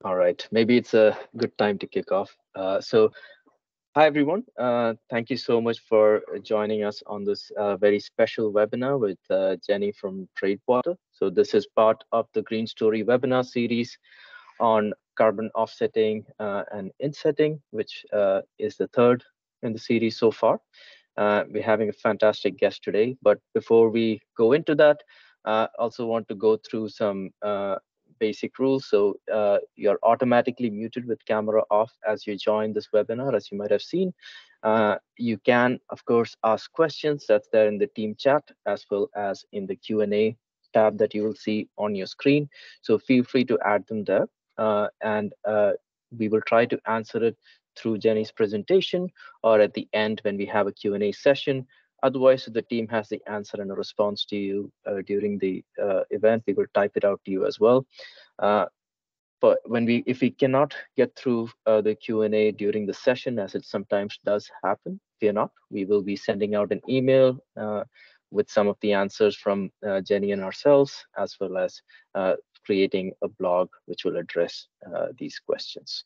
All right, maybe it's a good time to kick off. Hi everyone. Thank you so much for joining us on this very special webinar with Jenny from Tradewater. So this is part of the Green Story webinar series on carbon offsetting and insetting, which is the third in the series so far. We're having a fantastic guest today, but before we go into that, also want to go through some basic rules. So you're automatically muted with camera off as you join this webinar, as you might have seen. You can, of course, ask questions that's there in the team chat, as well as in the Q&A tab that you will see on your screen. So feel free to add them there, and we will try to answer it through Jenny's presentation or at the end when we have a Q&A session. Otherwise, if the team has the answer and a response to you during the event, we will type it out to you as well. Uh, but if we cannot get through the Q&A during the session, as it sometimes does happen, fear not, we will be sending out an email with some of the answers from Jenny and ourselves, as well as creating a blog which will address these questions.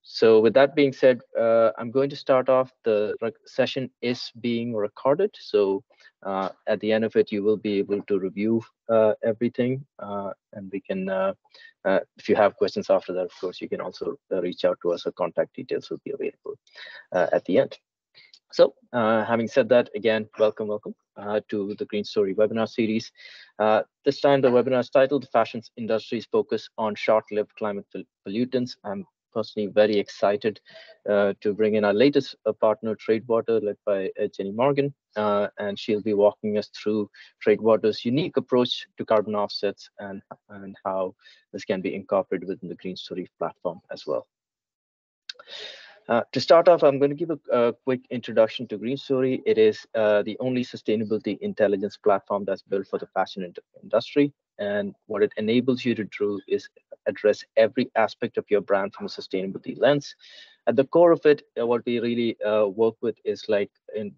So with that being said, I'm going to start off. The session is being recorded. So at the end of it, you will be able to review everything, and we can, if you have questions after that, of course, you can also reach out to us. Our contact details will be available at the end. So having said that, again, welcome to the Green Story webinar series. This time the webinar is titled "The Fashion Industry's Focus on Short-Lived Climate Pollutants." I'm personally very excited to bring in our latest partner, Tradewater, led by Jenny Morgan, and she'll be walking us through Tradewater's unique approach to carbon offsets and how this can be incorporated within the Green Story platform as well. To start off, I'm going to give a quick introduction to Green Story. It is the only sustainability intelligence platform that's built for the fashion industry. And what it enables you to do is address every aspect of your brand from a sustainability lens. At the core of it, what we really work with is like in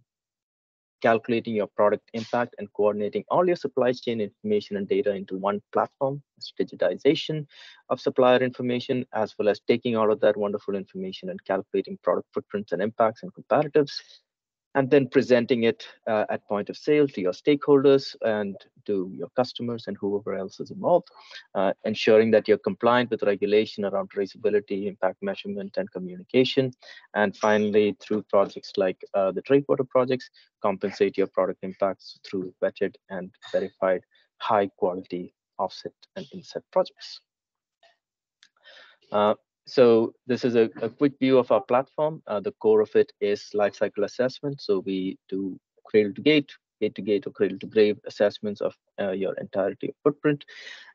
calculating your product impact and coordinating all your supply chain information and data into one platform. It's digitization of supplier information, as well as taking all of that wonderful information and calculating product footprints and impacts and comparatives, and then presenting it at point of sale to your stakeholders and to your customers and whoever else is involved, ensuring that you're compliant with regulation around traceability, impact measurement, and communication. And finally, through projects like the Tradewater projects, compensate your product impacts through vetted and verified high quality offset and inset projects. So this is a quick view of our platform. The core of it is lifecycle assessment. So we do cradle to gate, gate to gate, or cradle to grave assessments of your entirety of footprint.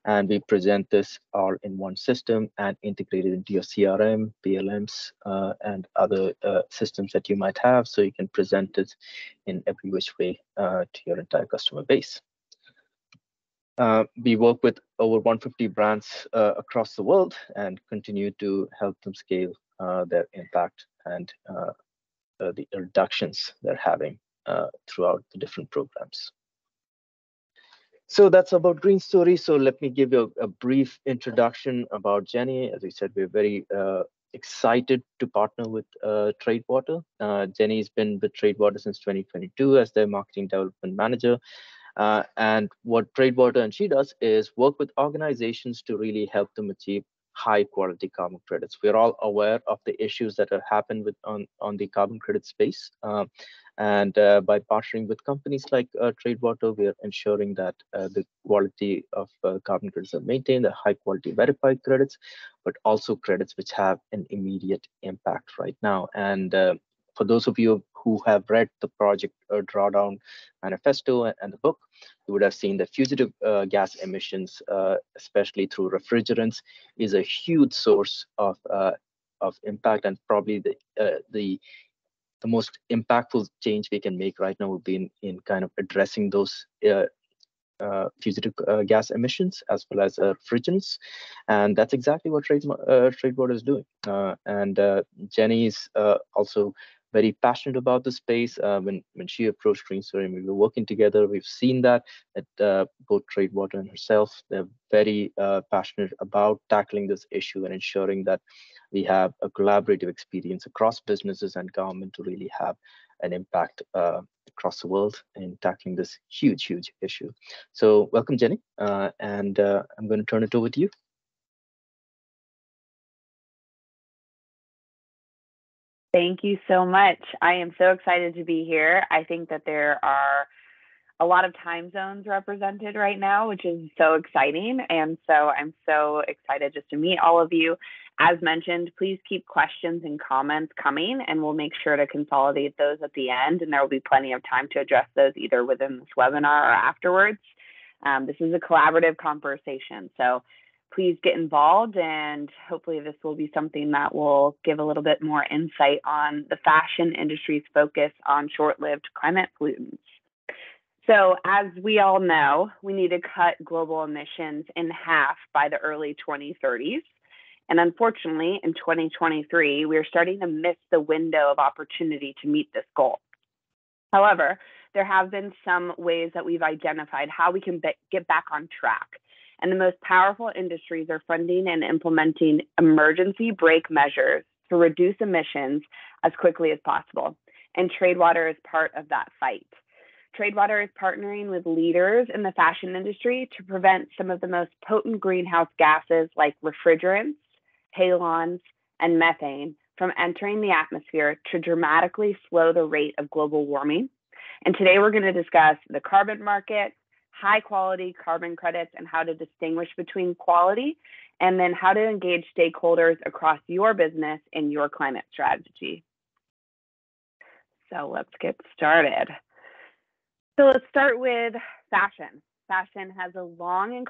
And we present this all in one system and integrate it into your CRM, PLMs, and other systems that you might have. So you can present it in every which way to your entire customer base. We work with over 150 brands across the world and continue to help them scale their impact and the reductions they're having throughout the different programs. So that's about Green Story. So let me give you a brief introduction about Jenny. As I said, we're very excited to partner with Tradewater. Jenny's been with Tradewater since 2022 as their marketing development manager. And what Tradewater and she does is work with organizations to really help them achieve high quality carbon credits. We're all aware of the issues that have happened with on the carbon credit space. And by partnering with companies like Tradewater, we are ensuring that the quality of carbon credits are maintained, the high quality verified credits, but also credits which have an immediate impact right now. And for those of you who have read the project drawdown manifesto and the book, you would have seen that fugitive gas emissions, especially through refrigerants, is a huge source of impact, and probably the most impactful change we can make right now would be in kind of addressing those fugitive gas emissions as well as refrigerants, and that's exactly what Tradewater is doing. And Jenny is also very passionate about the space. When she approached Greenstory and we were working together, we've seen that both Tradewater and herself, they're very passionate about tackling this issue and ensuring that we have a collaborative experience across businesses and government to really have an impact across the world in tackling this huge issue. So welcome, Jenny, and I'm going to turn it over to you. Thank you so much. I am so excited to be here. I think that there are a lot of time zones represented right now, which is so exciting. And so I'm so excited just to meet all of you. As mentioned, please keep questions and comments coming, and we'll make sure to consolidate those at the end. And there will be plenty of time to address those either within this webinar or afterwards. This is a collaborative conversation. So please get involved, and hopefully this will be something that will give a little bit more insight on the fashion industry's focus on short-lived climate pollutants. So as we all know, we need to cut global emissions in half by the early 2030s. And unfortunately, in 2023, we're starting to miss the window of opportunity to meet this goal. However, there have been some ways that we've identified how we can get back on track. And the most powerful industries are funding and implementing emergency brake measures to reduce emissions as quickly as possible. And Tradewater is part of that fight. Tradewater is partnering with leaders in the fashion industry to prevent some of the most potent greenhouse gases like refrigerants, halons, and methane from entering the atmosphere to dramatically slow the rate of global warming. And today we're going to discuss the carbon market, high quality carbon credits, and how to distinguish between quality, and then how to engage stakeholders across your business in your climate strategy. So let's get started. So let's start with fashion. Fashion has a long and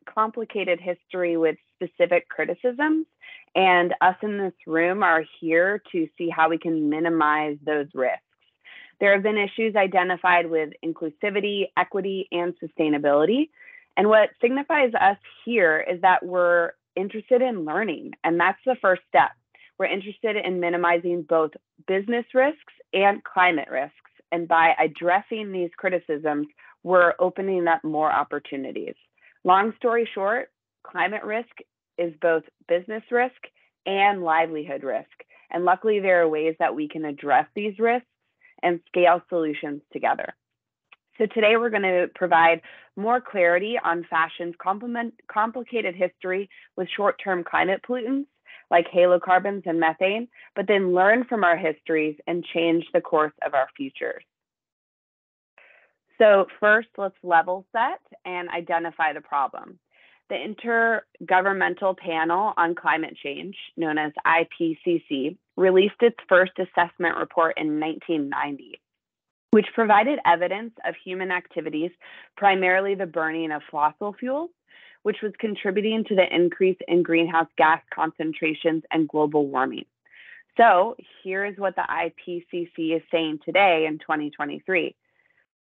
complicated history with specific criticisms, and us in this room are here to see how we can minimize those risks. There have been issues identified with inclusivity, equity, and sustainability. And what signifies us here is that we're interested in learning, and that's the first step. We're interested in minimizing both business risks and climate risks. And by addressing these criticisms, we're opening up more opportunities. Long story short, climate risk is both business risk and livelihood risk. And luckily, there are ways that we can address these risks and scale solutions together. So today we're going to provide more clarity on fashion's complicated history with short-term climate pollutants like halocarbons and methane, but then learn from our histories and change the course of our futures. So first, let's level set and identify the problem. The Intergovernmental Panel on Climate Change, known as IPCC, released its first assessment report in 1990, which provided evidence of human activities, primarily the burning of fossil fuels, which was contributing to the increase in greenhouse gas concentrations and global warming. So here is what the IPCC is saying today in 2023.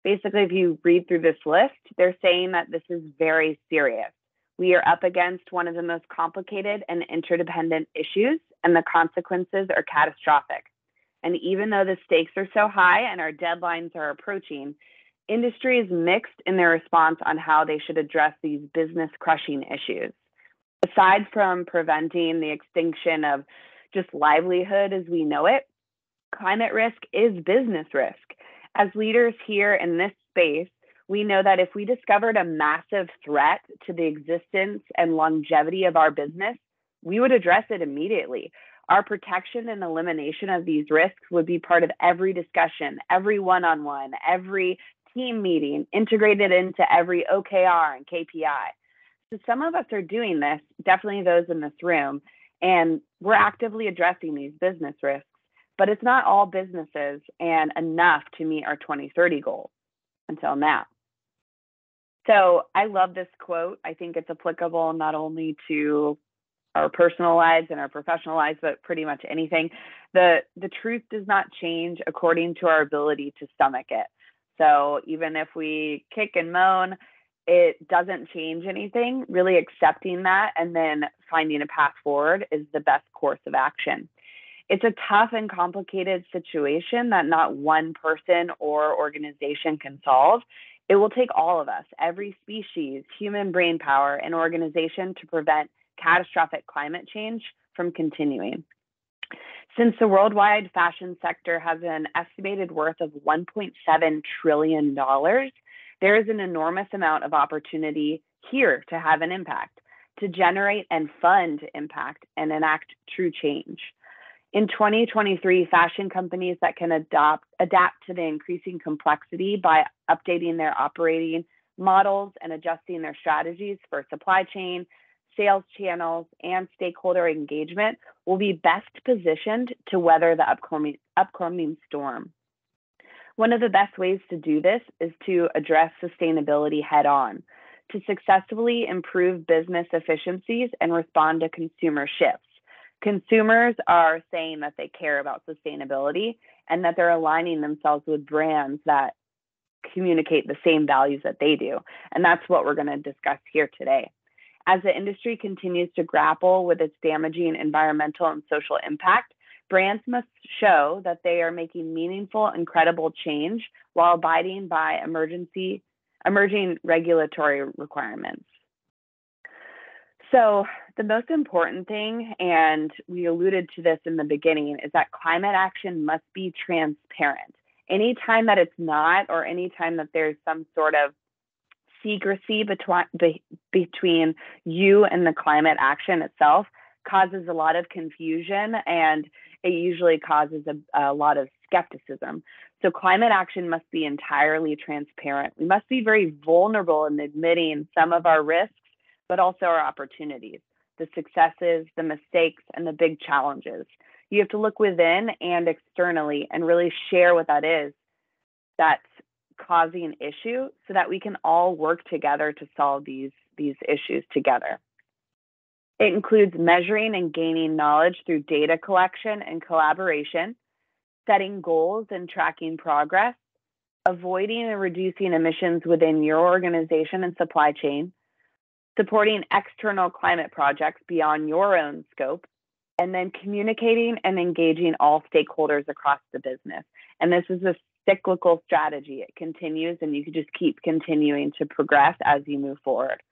Basically, if you read through this list, they're saying that this is very serious. We are up against one of the most complicated and interdependent issues, and the consequences are catastrophic. And even though the stakes are so high and our deadlines are approaching, industry is mixed in their response on how they should address these business-crushing issues. Aside from preventing the extinction of just livelihood as we know it, climate risk is business risk. As leaders here in this space, we know that if we discovered a massive threat to the existence and longevity of our business, we would address it immediately. Our protection and elimination of these risks would be part of every discussion, every one-on-one, every team meeting, integrated into every OKR and KPI. So some of us are doing this, definitely those in this room, and we're actively addressing these business risks, but it's not all businesses and enough to meet our 2030 goals until now. So I love this quote. I think it's applicable not only to our personal lives and our professional lives, but pretty much anything. The truth does not change according to our ability to stomach it. So even if we kick and moan, it doesn't change anything. Really accepting that and then finding a path forward is the best course of action. It's a tough and complicated situation that not one person or organization can solve. It will take all of us, every species, human brain power, and organization to prevent catastrophic climate change from continuing. Since the worldwide fashion sector has an estimated worth of $1.7 trillion, there is an enormous amount of opportunity here to have an impact, to generate and fund impact and enact true change. In 2023, fashion companies that can adapt to the increasing complexity by updating their operating models and adjusting their strategies for supply chain, sales channels, and stakeholder engagement will be best positioned to weather the upcoming storm. One of the best ways to do this is to address sustainability head on, to successfully improve business efficiencies and respond to consumer shifts. Consumers are saying that they care about sustainability and that they're aligning themselves with brands that communicate the same values that they do. And that's what we're going to discuss here today. As the industry continues to grapple with its damaging environmental and social impact, brands must show that they are making meaningful and credible change while abiding by emerging regulatory requirements. So the most important thing, and we alluded to this in the beginning, is that climate action must be transparent. Anytime that it's not, or anytime that there's some sort of secrecy between you and the climate action itself, causes a lot of confusion, and it usually causes a lot of skepticism. So climate action must be entirely transparent. We must be very vulnerable in admitting some of our risks, but also our opportunities, the successes, the mistakes, and the big challenges. You have to look within and externally and really share what that is that's causing an issue so that we can all work together to solve these issues together. It includes measuring and gaining knowledge through data collection and collaboration, setting goals and tracking progress, avoiding and reducing emissions within your organization and supply chain, supporting external climate projects beyond your own scope, and then communicating and engaging all stakeholders across the business. And this is a cyclical strategy. It continues, and you can just keep continuing to progress as you move forward.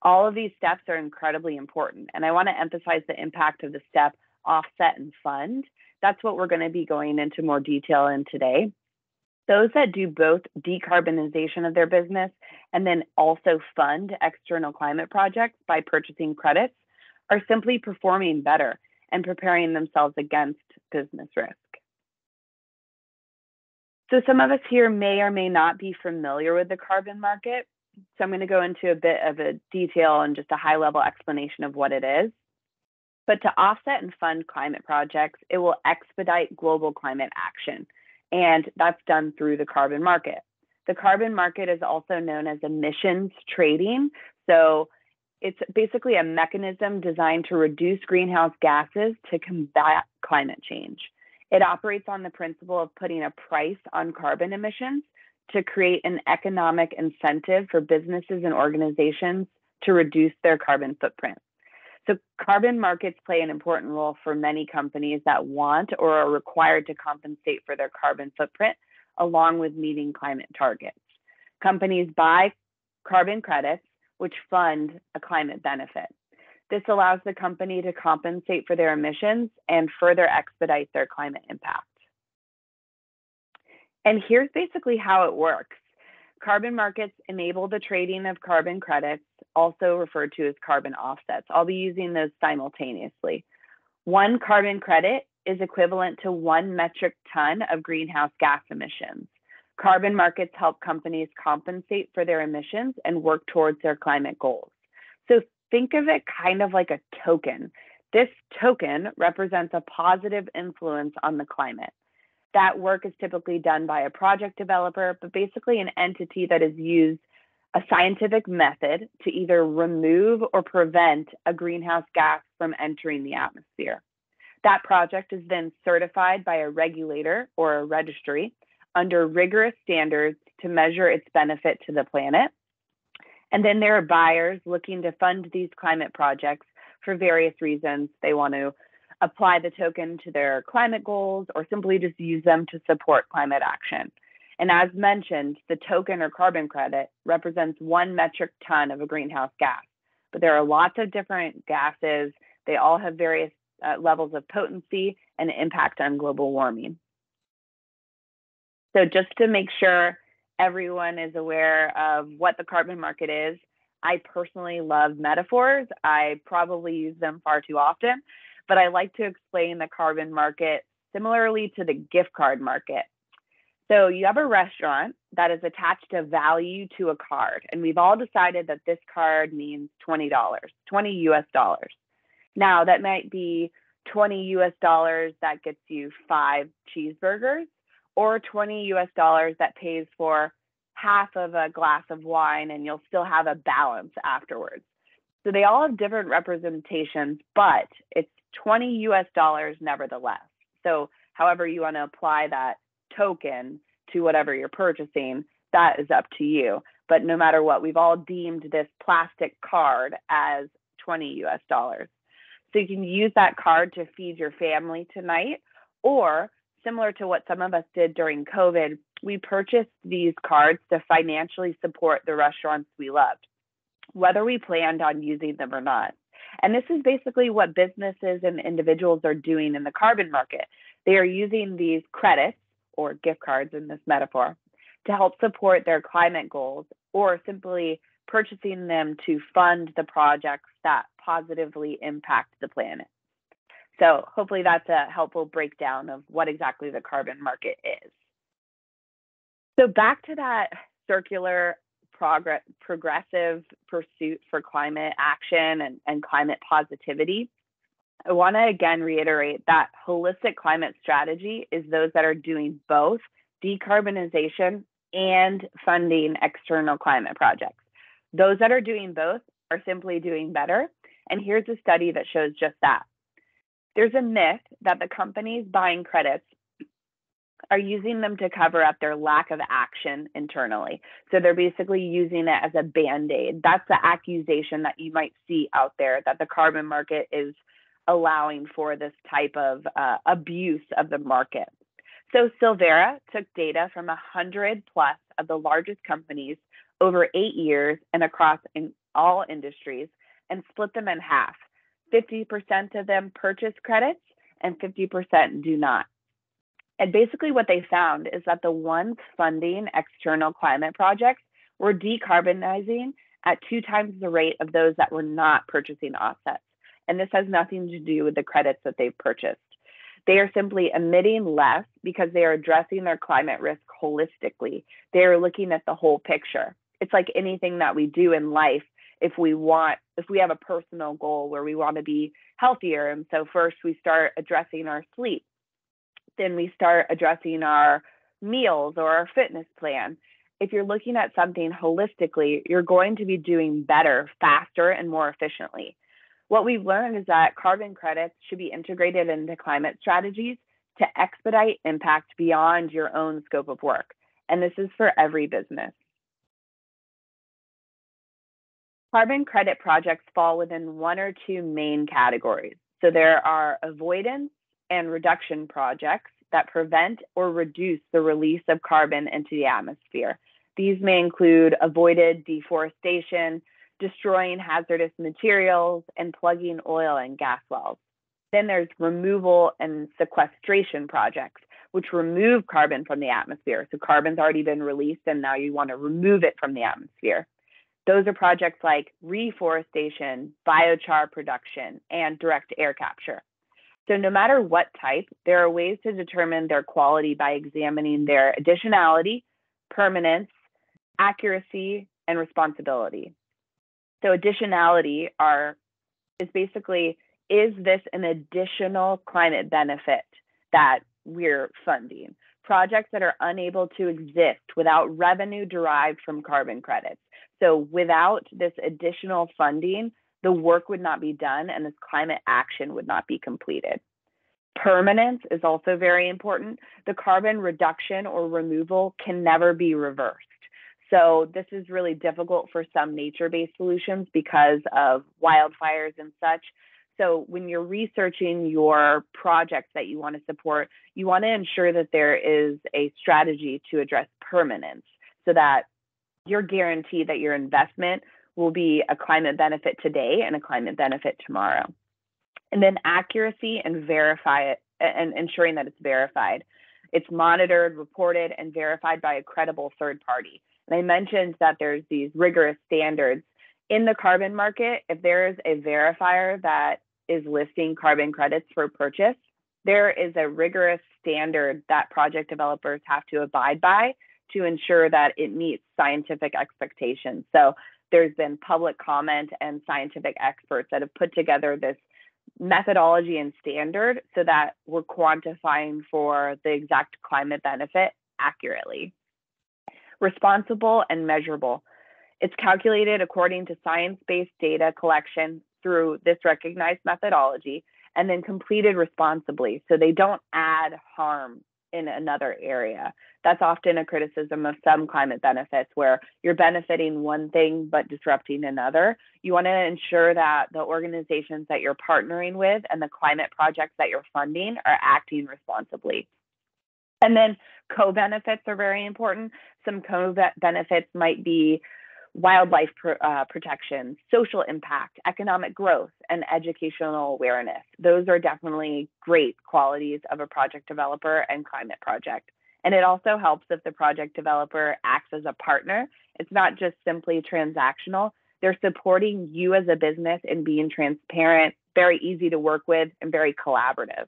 All of these steps are incredibly important, and I want to emphasize the impact of the step offset and fund. That's what we're going to be going into more detail in today. Those that do both decarbonization of their business and then also fund external climate projects by purchasing credits are simply performing better and preparing themselves against business risk. So some of us here may or may not be familiar with the carbon market. So I'm going to go into a bit of a detail and just a high-level explanation of what it is. But to offset and fund climate projects, it will expedite global climate action. And that's done through the carbon market. The carbon market is also known as emissions trading. So it's basically a mechanism designed to reduce greenhouse gases to combat climate change. It operates on the principle of putting a price on carbon emissions to create an economic incentive for businesses and organizations to reduce their carbon footprint. So carbon markets play an important role for many companies that want or are required to compensate for their carbon footprint, along with meeting climate targets. Companies buy carbon credits, which fund a climate benefit. This allows the company to compensate for their emissions and further expedite their climate impact. And here's basically how it works. Carbon markets enable the trading of carbon credits, also referred to as carbon offsets. I'll be using those simultaneously. One carbon credit is equivalent to 1 metric ton of greenhouse gas emissions. Carbon markets help companies compensate for their emissions and work towards their climate goals. So think of it kind of like a token. This token represents a positive influence on the climate. That work is typically done by a project developer, but basically an entity that has used a scientific method to either remove or prevent a greenhouse gas from entering the atmosphere. That project is then certified by a regulator or a registry under rigorous standards to measure its benefit to the planet. And then there are buyers looking to fund these climate projects for various reasons. They want to apply the token to their climate goals, or simply just use them to support climate action. And as mentioned, the token or carbon credit represents 1 metric ton of a greenhouse gas. But there are lots of different gases. They all have various levels of potency and impact on global warming. So just to make sure everyone is aware of what the carbon market is, I personally love metaphors. I probably use them far too often, but I like to explain the carbon market similarly to the gift card market. So you have a restaurant that is attached a value to a card, and we've all decided that this card means $20, 20 US dollars. Now that might be 20 US dollars that gets you 5 cheeseburgers, or 20 US dollars that pays for half of a glass of wine and you'll still have a balance afterwards. So they all have different representations, but it's 20 US dollars nevertheless. So however you want to apply that token to whatever you're purchasing, that is up to you. But no matter what, we've all deemed this plastic card as 20 US dollars. So you can use that card to feed your family tonight, or similar to what some of us did during COVID, we purchased these cards to financially support the restaurants we loved, whether we planned on using them or not. And this is basically what businesses and individuals are doing in the carbon market. They are using these credits, or gift cards in this metaphor, to help support their climate goals, or simply purchasing them to fund the projects that positively impact the planet. So hopefully that's a helpful breakdown of what exactly the carbon market is. So back to that circular progressive pursuit for climate action and climate positivity, I want to again reiterate that holistic climate strategy is those that are doing both decarbonization and funding external climate projects. Those that are doing both are simply doing better. And here's a study that shows just that. There's a myth that the companies buying credits are using them to cover up their lack of action internally. So they're basically using it as a Band-Aid. That's the accusation that you might see out there, that the carbon market is allowing for this type of abuse of the market. So Silvera took data from 100 plus of the largest companies over 8 years and across all industries and split them in half. 50% of them purchase credits and 50% do not. And basically what they found is that the ones funding external climate projects were decarbonizing at 2 times the rate of those that were not purchasing offsets. And this has nothing to do with the credits that they've purchased. They are simply emitting less because they are addressing their climate risk holistically. They are looking at the whole picture. It's like anything that we do in life. If we have a personal goal where we want to be healthier, and so first we start addressing our sleep, then we start addressing our meals or our fitness plan. If you're looking at something holistically, you're going to be doing better, faster, and more efficiently. What we've learned is that carbon credits should be integrated into climate strategies to expedite impact beyond your own scope of work. And this is for every business. Carbon credit projects fall within 1 or 2 main categories. So there are avoidance and reduction projects that prevent or reduce the release of carbon into the atmosphere. These may include avoided deforestation, destroying hazardous materials, and plugging oil and gas wells. Then there's removal and sequestration projects, which remove carbon from the atmosphere. So carbon's already been released and now you want to remove it from the atmosphere. Those are projects like reforestation, biochar production, and direct air capture. So no matter what type, there are ways to determine their quality by examining their additionality, permanence, accuracy, and responsibility. So additionality is basically, is this an additional climate benefit that we're funding? Projects that are unable to exist without revenue derived from carbon credits. So without this additional funding, the work would not be done and this climate action would not be completed. Permanence is also very important. The carbon reduction or removal can never be reversed. So this is really difficult for some nature-based solutions because of wildfires and such. So when you're researching your projects that you want to support, you want to ensure that there is a strategy to address permanence so that you're guaranteed that your investment will be a climate benefit today and a climate benefit tomorrow. And then accuracy and verify it, and ensuring that it's verified. It's monitored, reported, and verified by a credible third party. And I mentioned that there's these rigorous standards in the carbon market. If there is a verifier that is listing carbon credits for purchase, there is a rigorous standard that project developers have to abide by to ensure that it meets scientific expectations. So there's been public comment and scientific experts that have put together this methodology and standard so that we're quantifying for the exact climate benefit accurately. Responsible and measurable. It's calculated according to science-based data collection through this recognized methodology and then completed responsibly so they don't add harm in another area. That's often a criticism of some climate benefits where you're benefiting one thing but disrupting another. You want to ensure that the organizations that you're partnering with and the climate projects that you're funding are acting responsibly. And then co-benefits are very important. Some co-benefits might be wildlife protection, social impact, economic growth, and educational awareness. Those are definitely great qualities of a project developer and climate project. And it also helps if the project developer acts as a partner. It's not just simply transactional. They're supporting you as a business in being transparent, very easy to work with, and very collaborative.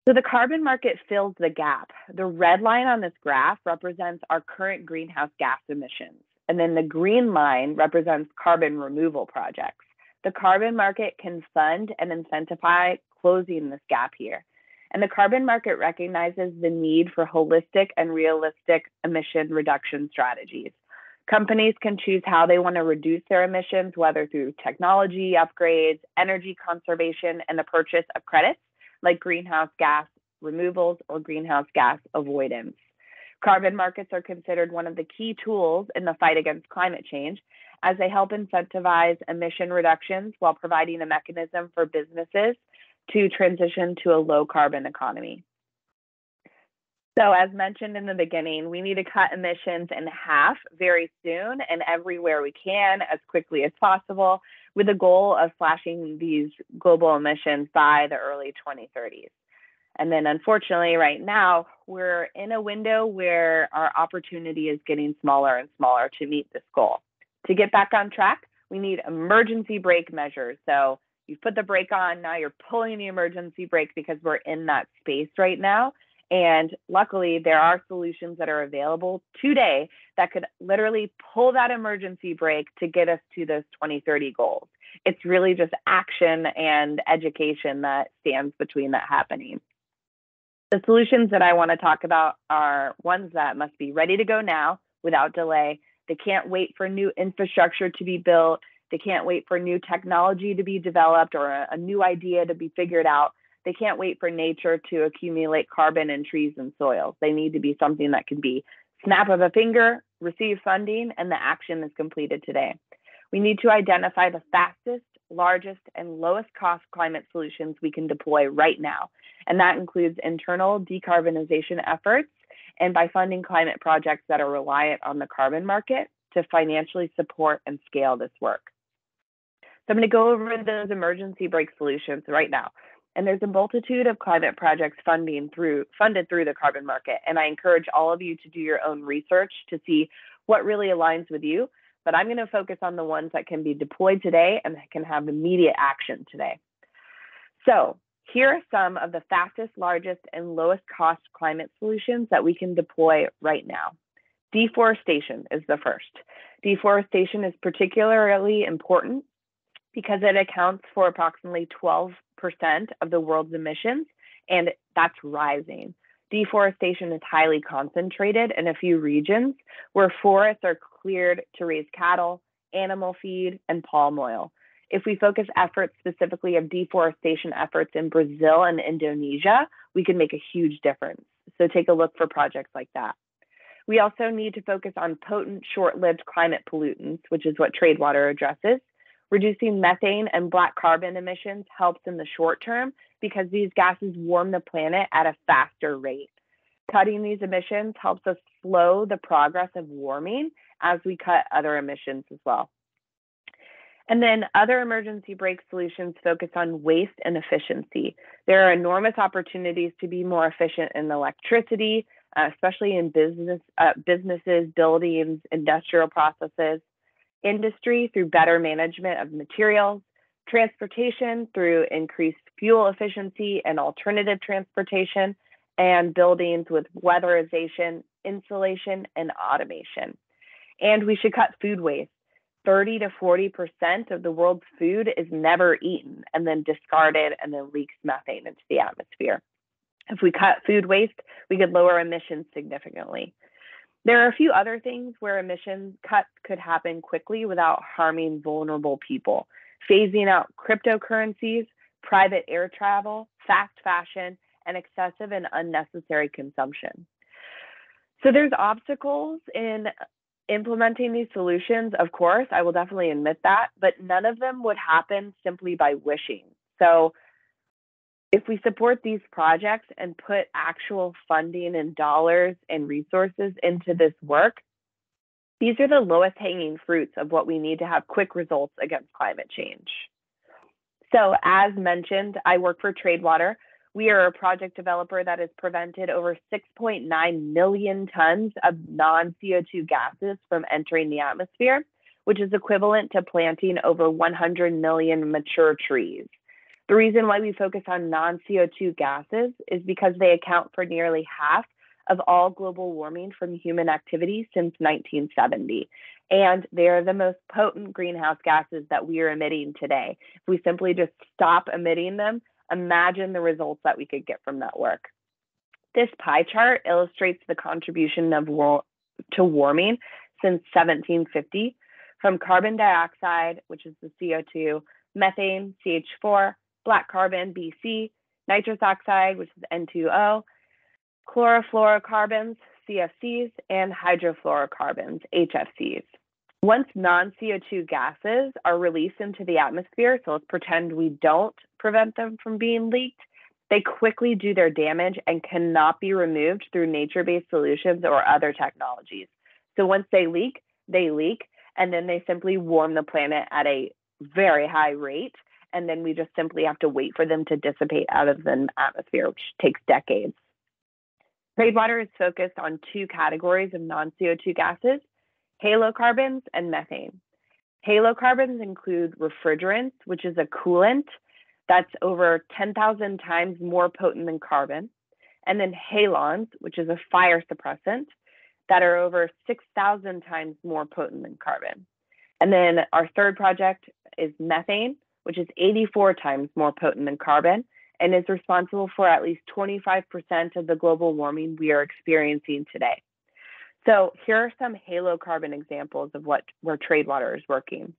So the carbon market fills the gap. The red line on this graph represents our current greenhouse gas emissions. And then the green line represents carbon removal projects. The carbon market can fund and incentivize closing this gap here. And the carbon market recognizes the need for holistic and realistic emission reduction strategies. Companies can choose how they want to reduce their emissions, whether through technology upgrades, energy conservation, and the purchase of credits like greenhouse gas removals or greenhouse gas avoidance. Carbon markets are considered one of the key tools in the fight against climate change as they help incentivize emission reductions while providing a mechanism for businesses to transition to a low carbon economy. So as mentioned in the beginning, we need to cut emissions in half very soon and everywhere we can as quickly as possible with the goal of slashing these global emissions by the early 2030s. And then unfortunately right now, we're in a window where our opportunity is getting smaller and smaller to meet this goal. To get back on track, we need emergency brake measures. So you've put the brake on, now you're pulling the emergency brake because we're in that space right now. And luckily, there are solutions that are available today that could literally pull that emergency brake to get us to those 2030 goals. It's really just action and education that stands between that happening. The solutions that I want to talk about are ones that must be ready to go now without delay. They can't wait for new infrastructure to be built. They can't wait for new technology to be developed or a new idea to be figured out. They can't wait for nature to accumulate carbon in trees and soils. They need to be something that can be snap of a finger, receive funding, and the action is completed today. We need to identify the fastest, largest, and lowest cost climate solutions we can deploy right now. And that includes internal decarbonization efforts and by funding climate projects that are reliant on the carbon market to financially support and scale this work. So I'm going to go over those emergency brake solutions right now. And there's a multitude of climate projects funded through the carbon market. And I encourage all of you to do your own research to see what really aligns with you. But I'm going to focus on the ones that can be deployed today and that can have immediate action today. So here are some of the fastest, largest, and lowest cost climate solutions that we can deploy right now. Deforestation is the first. Deforestation is particularly important because it accounts for approximately 12% of the world's emissions, and that's rising. Deforestation is highly concentrated in a few regions where forests are cleared to raise cattle, animal feed, and palm oil. If we focus efforts specifically of deforestation efforts in Brazil and Indonesia, we can make a huge difference. So take a look for projects like that. We also need to focus on potent short-lived climate pollutants, which is what Tradewater addresses. Reducing methane and black carbon emissions helps in the short term because these gases warm the planet at a faster rate. Cutting these emissions helps us slow the progress of warming as we cut other emissions as well. And then other emergency brake solutions focus on waste and efficiency. There are enormous opportunities to be more efficient in electricity, especially in businesses, buildings, industrial processes, industry through better management of materials, transportation through increased fuel efficiency and alternative transportation, and buildings with weatherization, insulation, and automation. And we should cut food waste. 30 to 40% of the world's food is never eaten and then discarded and then leaks methane into the atmosphere. If we cut food waste, we could lower emissions significantly. There are a few other things where emission cuts could happen quickly without harming vulnerable people. Phasing out cryptocurrencies, private air travel, fast fashion, and excessive and unnecessary consumption. So there's obstacles in implementing these solutions, of course, I will definitely admit that, but none of them would happen simply by wishing. So if we support these projects and put actual funding and dollars and resources into this work, these are the lowest hanging fruits of what we need to have quick results against climate change. So as mentioned, I work for Tradewater. We are a project developer that has prevented over 6.9 million tons of non-CO2 gases from entering the atmosphere, which is equivalent to planting over 100 million mature trees. The reason why we focus on non-CO2 gases is because they account for nearly half of all global warming from human activity since 1970. And they are the most potent greenhouse gases that we are emitting today. If we simply just stop emitting them, imagine the results that we could get from that work. This pie chart illustrates the contribution to warming since 1750 from carbon dioxide, which is the CO2, methane, CH4, black carbon, BC, nitrous oxide, which is N2O, chlorofluorocarbons, CFCs, and hydrofluorocarbons, HFCs. Once non-CO2 gases are released into the atmosphere, so let's pretend we don't prevent them from being leaked, they quickly do their damage and cannot be removed through nature-based solutions or other technologies. So once they leak, and then they simply warm the planet at a very high rate, and then we just simply have to wait for them to dissipate out of the atmosphere, which takes decades. Tradewater is focused on two categories of non-CO2 gases: halocarbons and methane. Halocarbons include refrigerants, which is a coolant that's over 10,000 times more potent than carbon, and then halons, which is a fire suppressant, that are over 6,000 times more potent than carbon. And then our third project is methane, which is 84 times more potent than carbon and is responsible for at least 25% of the global warming we are experiencing today. So here are some halocarbon examples of where Tradewater is working.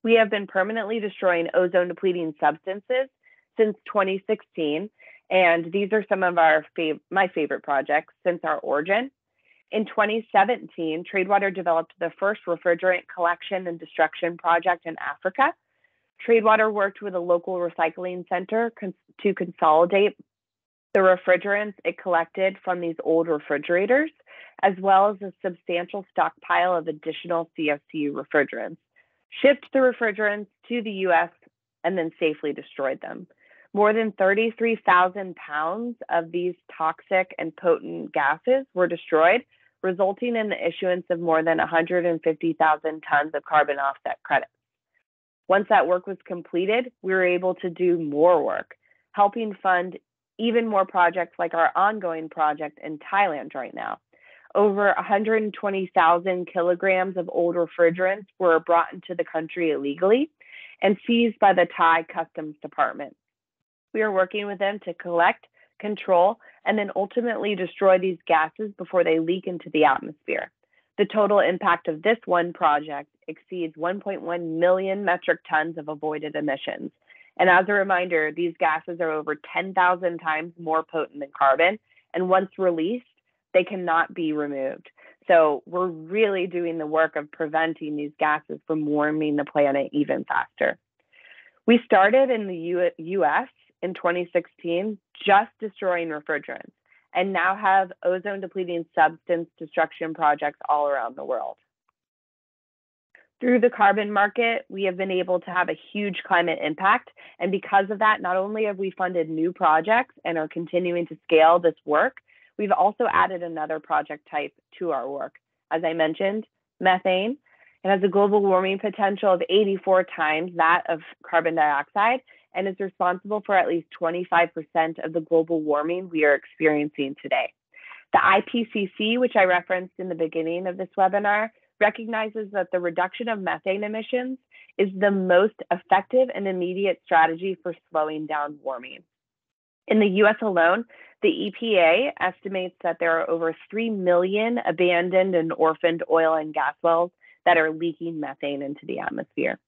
We have been permanently destroying ozone-depleting substances since 2016, and these are some of my favorite projects since our origin. In 2017, Tradewater developed the first refrigerant collection and destruction project in Africa. Tradewater worked with a local recycling center to consolidate the refrigerants it collected from these old refrigerators, as well as a substantial stockpile of additional CFC refrigerants, shipped the refrigerants to the US, and then safely destroyed them. More than 33,000 pounds of these toxic and potent gases were destroyed, resulting in the issuance of more than 150,000 tons of carbon offset credits. Once that work was completed, we were able to do more work, helping fund even more projects like our ongoing project in Thailand right now. Over 120,000 kilograms of old refrigerants were brought into the country illegally and seized by the Thai Customs Department. We are working with them to collect, control, and then ultimately destroy these gases before they leak into the atmosphere. The total impact of this one project exceeds 1.1 million metric tons of avoided emissions. And as a reminder, these gases are over 10,000 times more potent than carbon, and once released, they cannot be removed. So we're really doing the work of preventing these gases from warming the planet even faster. We started in the US in 2016, just destroying refrigerants, and now have ozone depleting substance destruction projects all around the world. Through the carbon market, we have been able to have a huge climate impact. And because of that, not only have we funded new projects and are continuing to scale this work, we've also added another project type to our work. As I mentioned, methane. It has a global warming potential of 84 times that of carbon dioxide and is responsible for at least 25% of the global warming we are experiencing today. The IPCC, which I referenced in the beginning of this webinar, recognizes that the reduction of methane emissions is the most effective and immediate strategy for slowing down warming. In the US alone, the EPA estimates that there are over 3 million abandoned and orphaned oil and gas wells that are leaking methane into the atmosphere.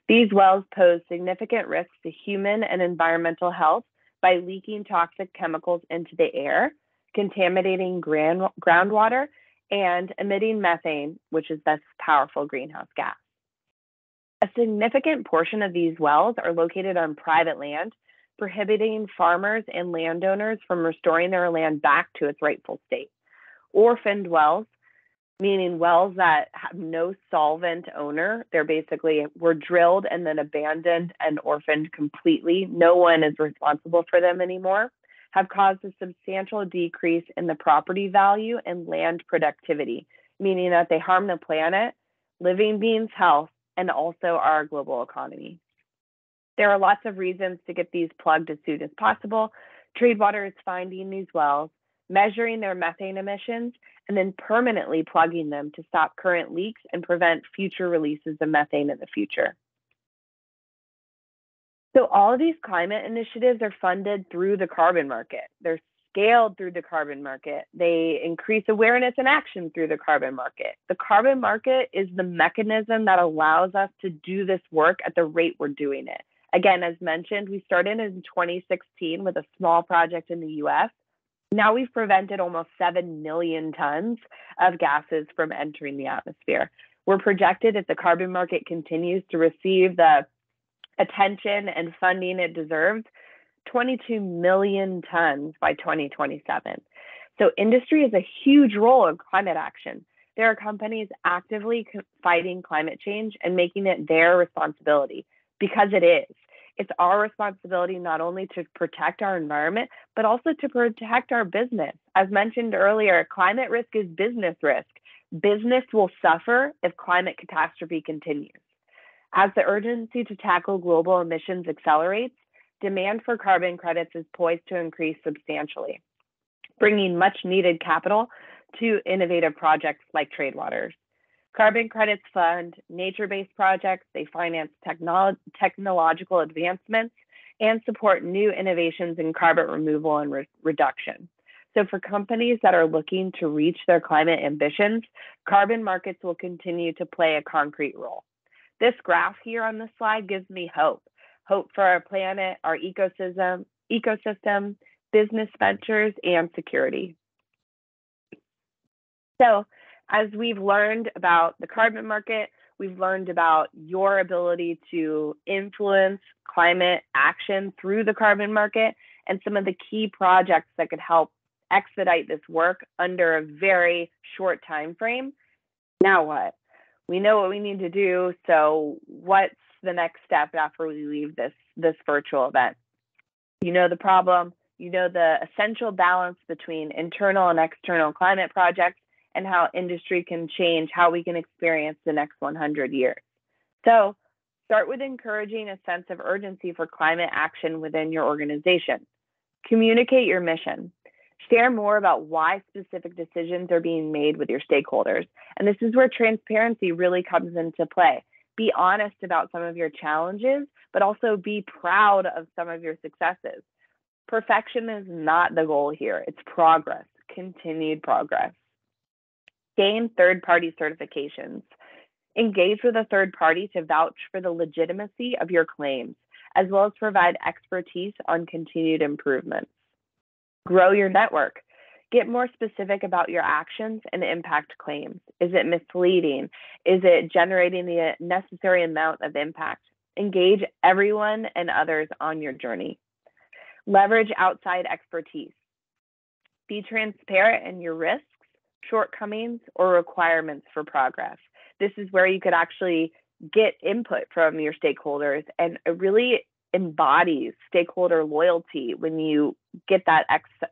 These wells pose significant risks to human and environmental health by leaking toxic chemicals into the air, contaminating groundwater, and emitting methane, which is this powerful greenhouse gas. A significant portion of these wells are located on private land, prohibiting farmers and landowners from restoring their land back to its rightful state. Orphaned wells, meaning wells that have no solvent owner, they're basically were drilled and then abandoned and orphaned completely. No one is responsible for them anymore, have caused a substantial decrease in the property value and land productivity, meaning that they harm the planet, living beings' health, and also our global economy. There are lots of reasons to get these plugged as soon as possible. Tradewater is finding these wells, measuring their methane emissions, and then permanently plugging them to stop current leaks and prevent future releases of methane in the future. So all of these climate initiatives are funded through the carbon market. They're scaled through the carbon market. They increase awareness and action through the carbon market. The carbon market is the mechanism that allows us to do this work at the rate we're doing it. Again, as mentioned, we started in 2016 with a small project in the US. Now we've prevented almost 7 million tons of gases from entering the atmosphere. We're projected, if the carbon market continues to receive the attention and funding it deserves, 22 million tons by 2027. So industry has a huge role in climate action. There are companies actively fighting climate change and making it their responsibility, because it is. It's our responsibility not only to protect our environment, but also to protect our business. As mentioned earlier, climate risk is business risk. Business will suffer if climate catastrophe continues. As the urgency to tackle global emissions accelerates, demand for carbon credits is poised to increase substantially, bringing much needed capital to innovative projects like Tradewater's. Carbon credits fund nature-based projects, they finance technological advancements, and support new innovations in carbon removal and reduction. So for companies that are looking to reach their climate ambitions, carbon markets will continue to play a concrete role. This graph here on the slide gives me hope for our planet, our ecosystem, business ventures, and security. So as we've learned about the carbon market, we've learned about your ability to influence climate action through the carbon market and some of the key projects that could help expedite this work under a very short time frame. Now what? We know what we need to do, so what's the next step after we leave this virtual event? You know the problem, you know the essential balance between internal and external climate projects and how industry can change how we can experience the next 100 years. So start with encouraging a sense of urgency for climate action within your organization. Communicate your mission. Share more about why specific decisions are being made with your stakeholders. And this is where transparency really comes into play. Be honest about some of your challenges, but also be proud of some of your successes. Perfection is not the goal here. It's progress, continued progress. Gain third-party certifications. Engage with a third party to vouch for the legitimacy of your claims, as well as provide expertise on continued improvements. Grow your network. Get more specific about your actions and impact claims. Is it misleading? Is it generating the necessary amount of impact? Engage everyone and others on your journey. Leverage outside expertise. Be transparent in your risks, shortcomings, or requirements for progress. This is where you could actually get input from your stakeholders, and it really embodies stakeholder loyalty when you get that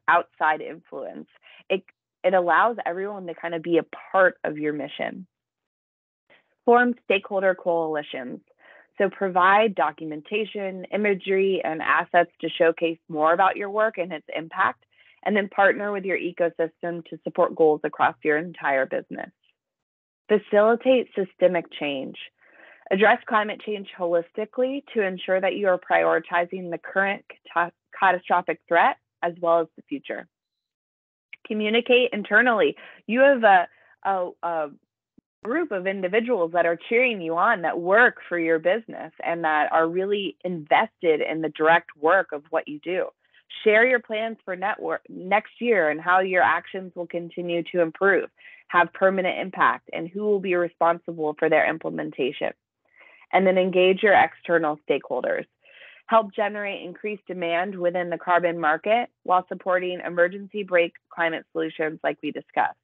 outside influence. It allows everyone to kind of be a part of your mission. Form stakeholder coalitions. So provide documentation, imagery, and assets to showcase more about your work and its impact, and then partner with your ecosystem to support goals across your entire business. Facilitate systemic change. Address climate change holistically to ensure that you are prioritizing the current catastrophic threat as well as the future. Communicate internally. You have a group of individuals that are cheering you on, that work for your business and that are really invested in the direct work of what you do. Share your plans for next year and how your actions will continue to improve, have permanent impact, and who will be responsible for their implementation. And then engage your external stakeholders. Help generate increased demand within the carbon market while supporting emergency brake climate solutions like we discussed.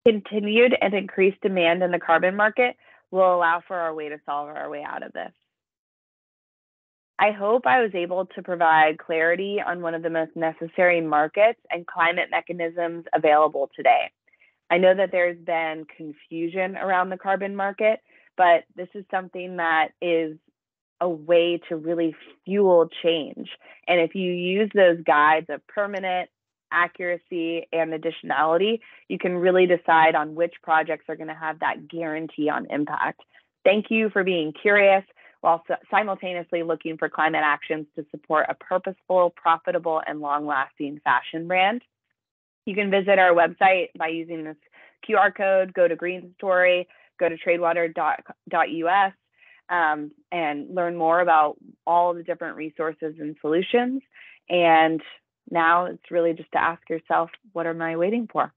Continued and increased demand in the carbon market will allow for our way to solve our way out of this. I hope I was able to provide clarity on one of the most necessary markets and climate mechanisms available today. I know that there's been confusion around the carbon market, but this is something that is a way to really fuel change. And if you use those guides of permanent, accuracy, and additionality, you can really decide on which projects are going to have that guarantee on impact. Thank you for being curious while simultaneously looking for climate actions to support a purposeful, profitable, and long-lasting fashion brand. You can visit our website by using this QR code, go to Green Story, go to tradewater.us, and learn more about all the different resources and solutions. And now it's really just to ask yourself, what am I waiting for?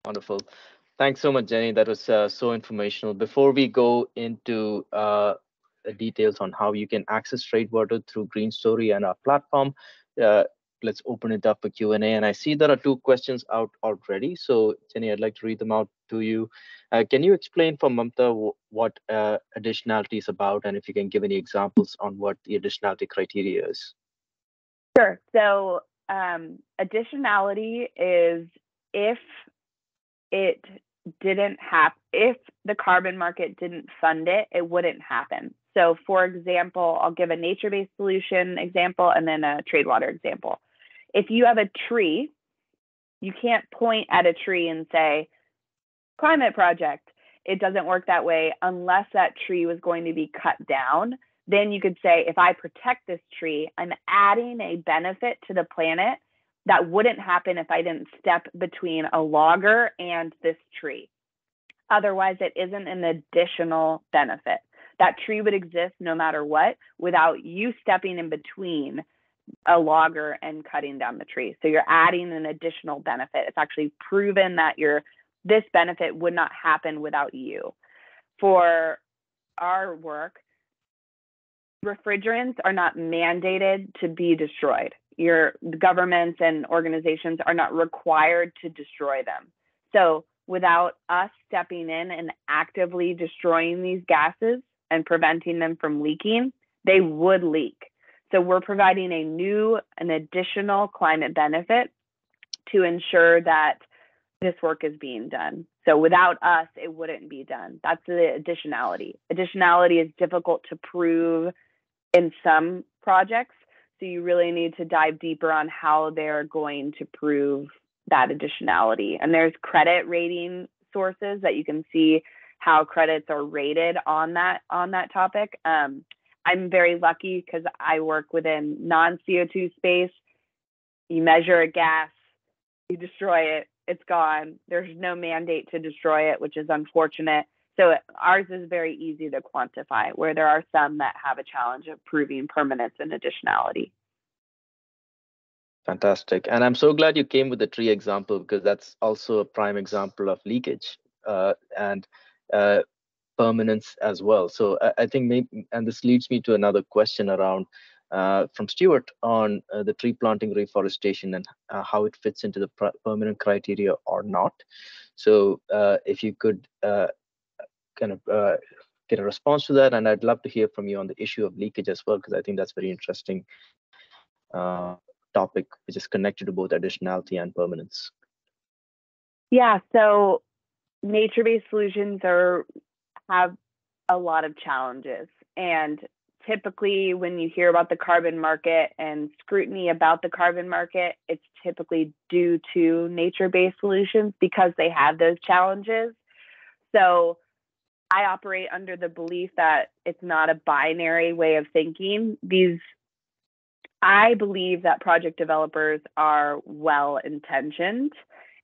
Wonderful. Thanks so much, Jenny. That was so informational. Before we go into details on how you can access Tradewater through Green Story and our platform, let's open it up for Q&A. And I see there are 2 questions out already. So, Jenny, I'd like to read them out to you. Can you explain for Mamta what additionality is about, and if you can give any examples on what the additionality criteria is? Sure. So additionality is if the carbon market didn't fund it, it wouldn't happen. So for example, I'll give a nature-based solution example and then a Tradewater example. If you have a tree, you can't point at a tree and say, climate project. It doesn't work that way unless that tree was going to be cut down. Then you could say, if I protect this tree, I'm adding a benefit to the planet that wouldn't happen if I didn't step between a logger and this tree. Otherwise, it isn't an additional benefit. That tree would exist no matter what without you stepping in between a logger and cutting down the tree. So you're adding an additional benefit. It's actually proven that this benefit would not happen without you. For our work, refrigerants are not mandated to be destroyed. Your governments and organizations are not required to destroy them. So without us stepping in and actively destroying these gases and preventing them from leaking, they would leak. So we're providing an additional climate benefit to ensure that this work is being done. So without us, it wouldn't be done. That's the additionality. Additionality is difficult to prove in some projects. So you really need to dive deeper on how they're going to prove that additionality. And there's credit rating sources that you can see how credits are rated on that topic. I'm very lucky because I work within non-CO2 space. You measure a gas, you destroy it, it's gone. There's no mandate to destroy it, which is unfortunate. So ours is very easy to quantify, where there are some that have a challenge of proving permanence and additionality. Fantastic. And I'm so glad you came with the tree example because that's also a prime example of leakage and uh, permanence as well. So I think maybe, and this leads me to another question around from Stuart on the tree planting reforestation and how it fits into the permanent criteria or not. So if you could kind of get a response to that, and I'd love to hear from you on the issue of leakage as well, because I think that's very interesting topic, which is connected to both additionality and permanence. Yeah, so nature-based solutions have a lot of challenges. And typically, when you hear about the carbon market and scrutiny about the carbon market, it's typically due to nature-based solutions because they have those challenges. So I operate under the belief that it's not a binary way of thinking. I believe that project developers are well intentioned.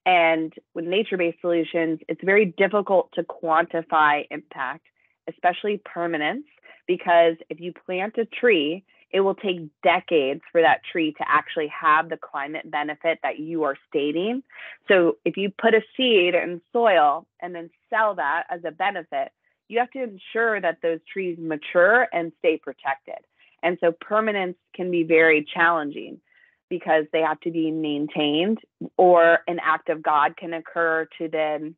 And with nature based solutions, it's very difficult to quantify impact, especially permanence, because if you plant a tree, it will take decades for that tree to actually have the climate benefit that you are stating. So if you put a seed in soil and then sell that as a benefit, you have to ensure that those trees mature and stay protected. And so permanence can be very challenging because they have to be maintained, or an act of God can occur to then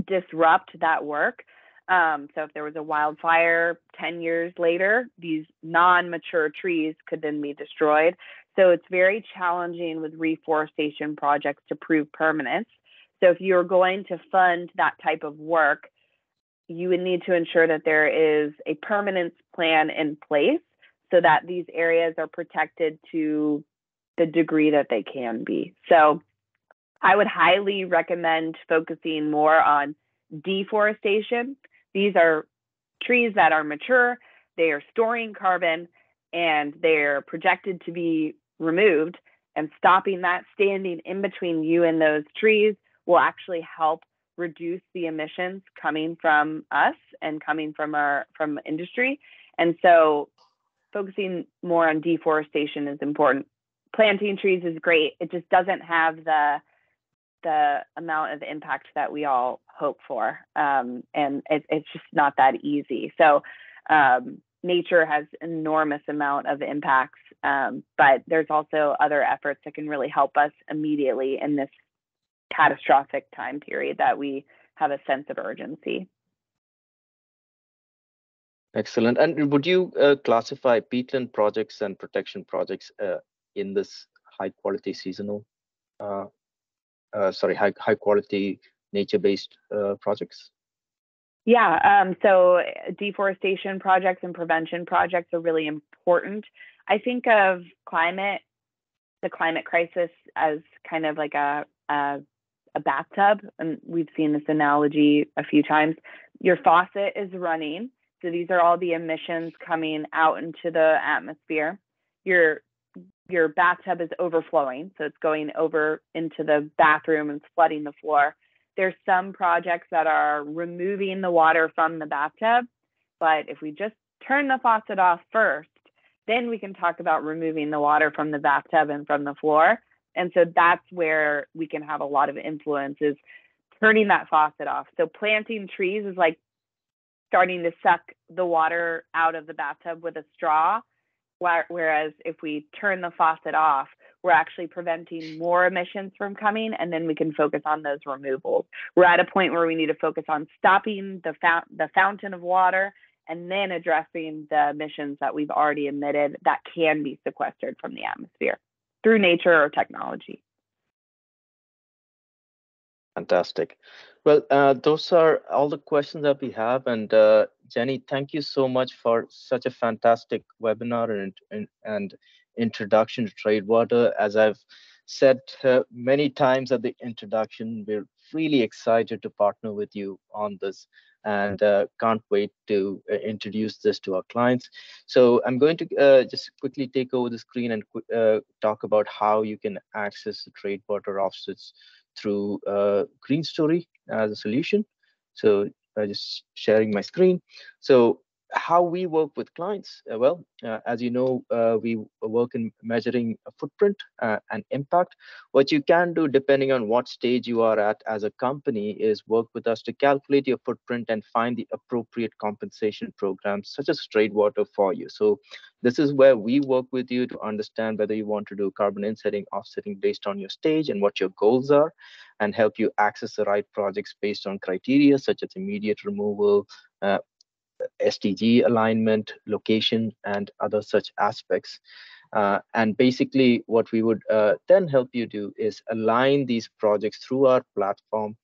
disrupt that work. So if there was a wildfire 10 years later, these non-mature trees could then be destroyed. So it's very challenging with reforestation projects to prove permanence. So if you're going to fund that type of work, you would need to ensure that there is a permanence plan in place so that these areas are protected to the degree that they can be. So I would highly recommend focusing more on deforestation. These are trees that are mature, they are storing carbon, and they're projected to be removed. And stopping that standing in between you and those trees will actually help reduce the emissions coming from us and coming from industry. And so focusing more on deforestation is important. Planting trees is great. It just doesn't have the amount of impact that we all hope for. And it's just not that easy. So nature has enormous amount of impacts, but there's also other efforts that can really help us immediately in this catastrophic time period that we have a sense of urgency. Excellent. And would you classify peatland projects and protection projects in this high quality seasonal, high quality nature-based projects? Yeah, so deforestation projects and prevention projects are really important. I think of the climate crisis as kind of like a bathtub, and we've seen this analogy a few times. Your faucet is running, so these are all the emissions coming out into the atmosphere. Your bathtub is overflowing, so it's going over into the bathroom and flooding the floor. There's some projects that are removing the water from the bathtub, but if we just turn the faucet off first, then we can talk about removing the water from the bathtub and from the floor. And so that's where we can have a lot of influence, is turning that faucet off. So planting trees is like starting to suck the water out of the bathtub with a straw. Whereas if we turn the faucet off, we're actually preventing more emissions from coming, and then we can focus on those removals. We're at a point where we need to focus on stopping the fountain of water and then addressing the emissions that we've already emitted that can be sequestered from the atmosphere through nature or technology. Fantastic. Well, those are all the questions that we have. And Jenny, thank you so much for such a fantastic webinar and introduction to Tradewater. As I've said many times at the introduction, we're really excited to partner with you on this, and can't wait to introduce this to our clients. So I'm going to just quickly take over the screen and talk about how you can access the Tradewater offsets through Green Story as a solution. So just sharing my screen. So how we work with clients. As you know, we work in measuring a footprint and impact. What you can do, depending on what stage you are at as a company, is work with us to calculate your footprint and find the appropriate compensation programs, such as Tradewater, for you. So this is where we work with you to understand whether you want to do carbon insetting, offsetting based on your stage and what your goals are, and help you access the right projects based on criteria such as immediate removal, uh, SDG alignment, location, and other such aspects. And basically, what we would then help you do is align these projects through our platform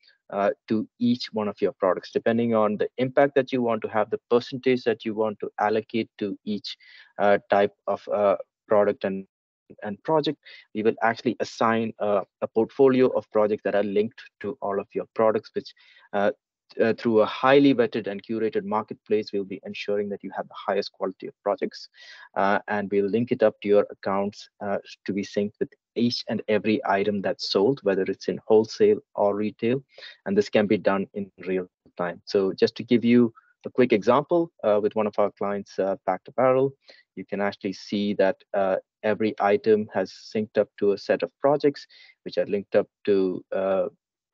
to each one of your products, depending on the impact that you want to have, the percentage that you want to allocate to each type of product and project. We will actually assign a portfolio of projects that are linked to all of your products, which uh, through a highly vetted and curated marketplace, we'll be ensuring that you have the highest quality of projects, and we'll link it up to your accounts to be synced with each and every item that's sold, whether it's in wholesale or retail, and this can be done in real time. So just to give you a quick example, with one of our clients, Packed Apparel, you can actually see that every item has synced up to a set of projects, which are linked up to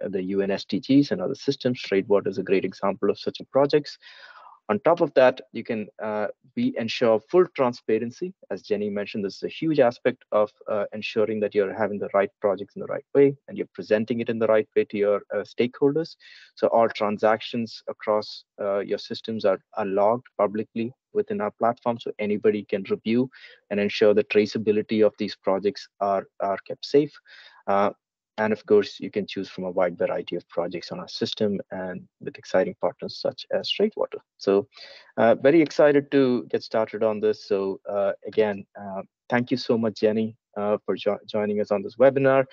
the UN SDGs and other systems. Tradewater is a great example of such a projects. On top of that, you can we ensure full transparency. As Jenny mentioned, this is a huge aspect of ensuring that you're having the right projects in the right way and you're presenting it in the right way to your stakeholders. So all transactions across your systems are logged publicly within our platform, so anybody can review and ensure the traceability of these projects are kept safe. Uh, and of course, you can choose from a wide variety of projects on our system and with exciting partners such as Straightwater. So very excited to get started on this. So again, thank you so much, Jenny, for joining us on this webinar.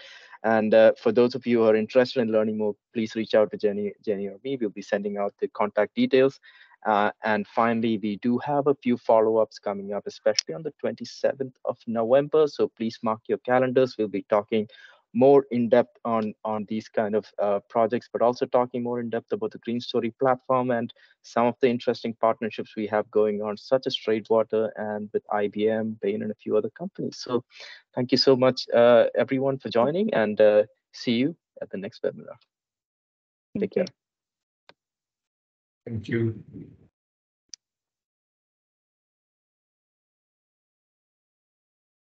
And for those of you who are interested in learning more, please reach out to Jenny or me. We'll be sending out the contact details. And finally, we do have a few follow-ups coming up, especially on the 27th of November. So please mark your calendars. We'll be talking more in depth on these kind of projects, but also talking more in depth about the Green Story platform and some of the interesting partnerships we have going on, such as Tradewater and with IBM, Bain, and a few other companies. So thank you so much, everyone, for joining, and see you at the next webinar. Take care. Thank you. Thank you.